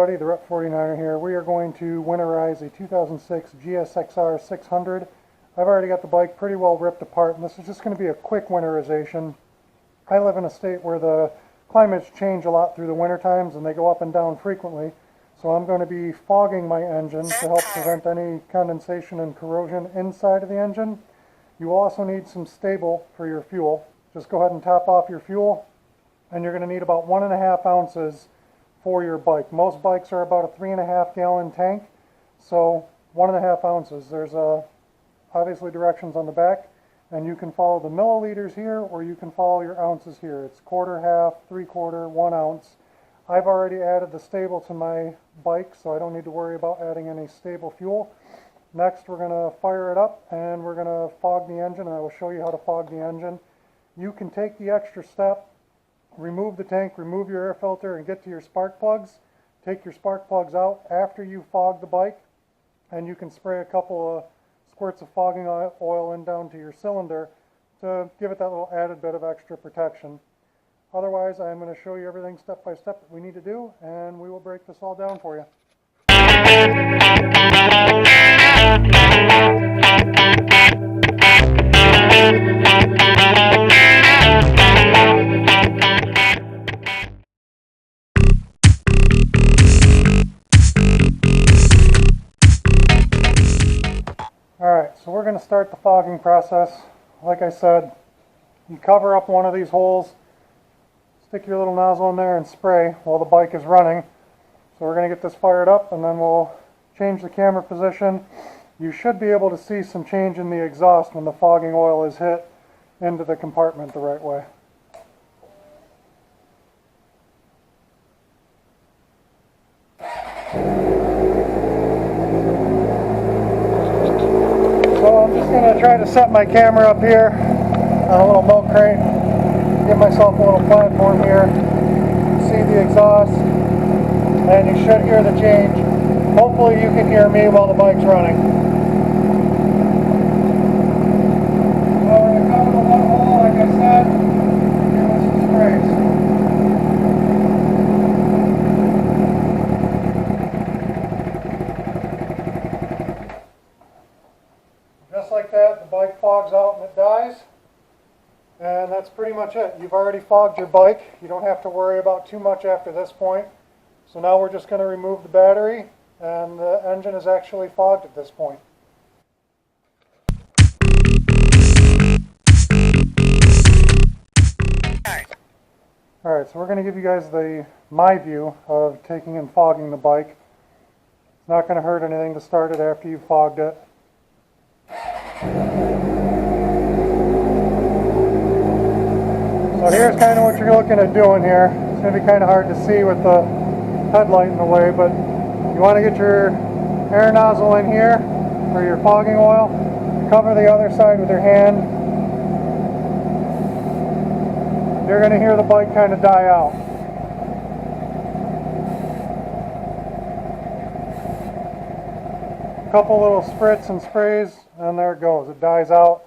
everybody, the Rep 49er here. We are going to winterize a 2006 GSXR 600. I've already got the bike pretty well ripped apart, and this is just going to be a quick winterization. I live in a state where the climates change a lot through the winter times and they go up and down frequently. So I'm going to be fogging my engine to help prevent any condensation and corrosion inside of the engine. You will also need some stable for your fuel. Just go ahead and top off your fuel, and you're going to need about 1.5 ounces for your bike. Most bikes are about a 3.5 gallon tank, so 1.5 ounces. There's obviously directions on the back, and you can follow the milliliters here, or you can follow your ounces here. It's quarter, half, 3/4, 1 ounce. I've already added the stable to my bike, so I don't need to worry about adding any stable fuel. Next, we're going to fire it up, and we're going to fog the engine, and I will show you how to fog the engine. You can take the extra step, remove the tank, remove your air filter, and get to your spark plugs. Take your spark plugs out after you fog the bike, and you can spray a couple of squirts of fogging oil in down to your cylinder to give it that little added bit of extra protection. Otherwise, I'm going to show you everything step by step that we need to do, and we will break this all down for you. Alright, so we're going to start the fogging process. Like I said, you cover up one of these holes, stick your little nozzle in there and spray while the bike is running. So we're going to get this fired up, and then we'll change the camera position. You should be able to see some change in the exhaust when the fogging oil is hit into the compartment the right way. So I'm just going to try to set my camera up here on a little milk crate. Give myself a little platform here. See the exhaust, and you should hear the change. Hopefully you can hear me while the bike's running. So we're going to cover the one hole, like I said, and give it some sprays. Just like that, the bike fogs out and it dies. And that's pretty much it. You've already fogged your bike. You don't have to worry about too much after this point. So now we're just going to remove the battery, and the engine is actually fogged at this point. Alright, so we're going to give you guys my view of taking and fogging the bike. It's not going to hurt anything to start it after you've fogged it. So here's kind of what you're looking at doing here. It's going to be kind of hard to see with the headlight in the way, but you want to get your air nozzle in here for your fogging oil. Cover the other side with your hand. You're going to hear the bike kind of die out. A couple little spritz and sprays, and there it goes. It dies out.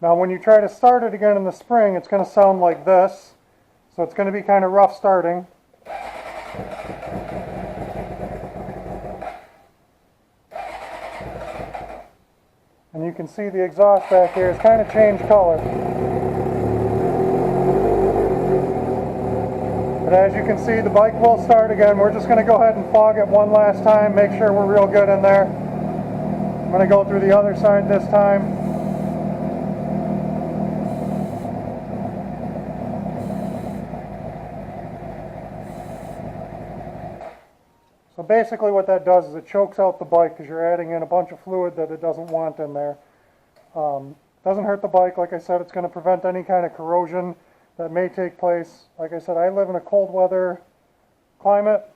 Now when you try to start it again in the spring, it's going to sound like this. So it's going to be kind of rough starting. And you can see the exhaust back here has kind of changed color. But as you can see, the bike will start again. We're just going to go ahead and fog it one last time, make sure we're real good in there. I'm going to go through the other side this time. So basically what that does is it chokes out the bike because you're adding in a bunch of fluid that it doesn't want in there. Doesn't hurt the bike. Like I said, it's going to prevent any kind of corrosion that may take place. Like I said, I live in a cold weather climate,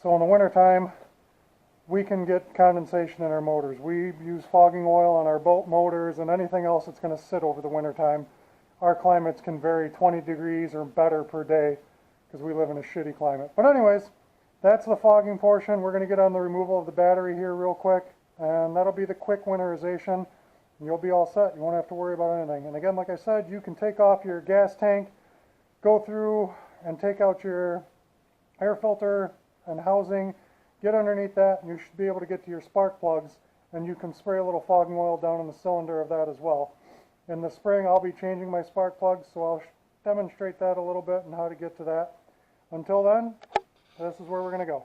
so in the wintertime we can get condensation in our motors. We use fogging oil on our boat motors and anything else that's going to sit over the wintertime. Our climates can vary 20 degrees or better per day because we live in a shitty climate. But anyways, that's the fogging portion. We're going to get on the removal of the battery here real quick, and that'll be the quick winterization, and you'll be all set. You won't have to worry about anything. And again, like I said, you can take off your gas tank, go through and take out your air filter, and housing, get underneath that, and you should be able to get to your spark plugs, and you can spray a little fogging oil down in the cylinder of that as well. In the spring, I'll be changing my spark plugs, so I'll demonstrate that a little bit and how to get to that. Until then, this is where we're going to go.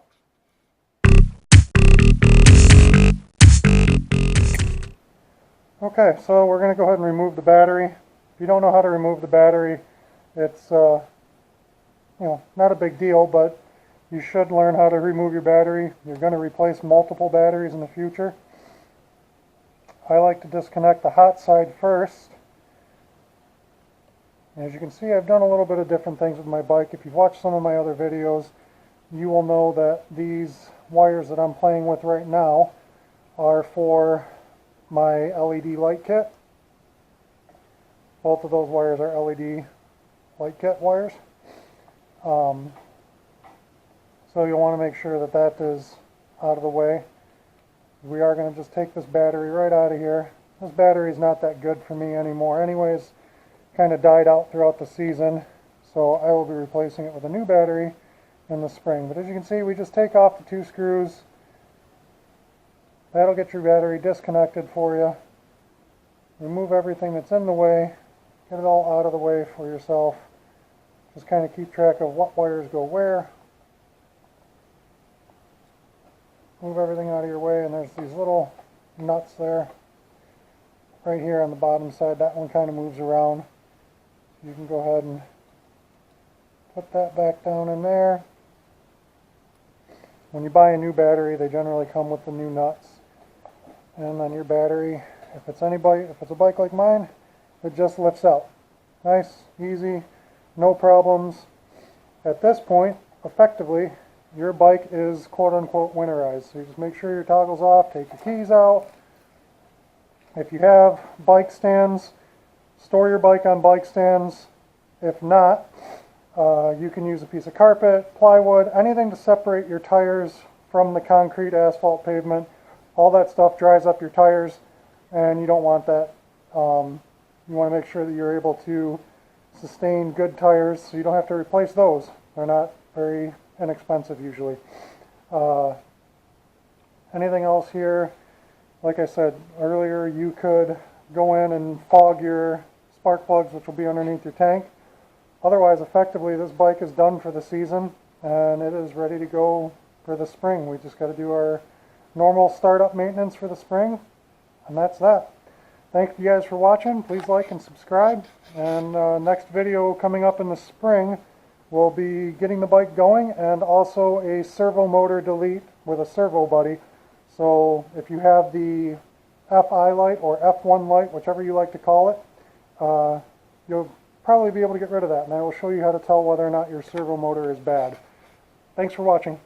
Okay, so we're going to go ahead and remove the battery. If you don't know how to remove the battery, it's not a big deal, but you should learn how to remove your battery. You're going to replace multiple batteries in the future. I like to disconnect the hot side first. As you can see, I've done a little bit of different things with my bike. If you've watched some of my other videos, you will know that these wires that I'm playing with right now are for my LED light kit. Both of those wires are LED light kit wires. So you'll want to make sure that that is out of the way. We are going to just take this battery right out of here. This battery is not that good for me anymore. Anyways, kind of died out throughout the season, so I will be replacing it with a new battery in the spring. But as you can see, we just take off the two screws. That'll get your battery disconnected for you. Remove everything that's in the way. Get it all out of the way for yourself. Just kind of keep track of what wires go where. Move everything out of your way, and there's these little nuts there. Right here on the bottom side, that one kind of moves around. You can go ahead and put that back down in there. When you buy a new battery, they generally come with the new nuts. And then your battery, if it's a bike like mine, it just lifts out. Nice, easy, no problems. At this point, effectively, your bike is quote-unquote winterized. So you just make sure your toggle's off, take your keys out. If you have bike stands, store your bike on bike stands. If not, you can use a piece of carpet, plywood, anything to separate your tires from the concrete, asphalt, pavement. All that stuff dries up your tires, and you don't want that. You want to make sure that you're able to sustain good tires, so you don't have to replace those. They're not very inexpensive usually. Anything else here? Like I said earlier, you could go in and fog your spark plugs, which will be underneath your tank. Otherwise, effectively, this bike is done for the season, and it is ready to go for the spring. We just got to do our normal startup maintenance for the spring, and that's that. Thank you guys for watching. Please like and subscribe. And next video coming up in the spring will be getting the bike going, and also a servo motor delete with a servo buddy. So if you have the FI light or F1 light, whichever you like to call it, you'll probably be able to get rid of that, and I will show you how to tell whether or not your servo motor is bad. Thanks for watching.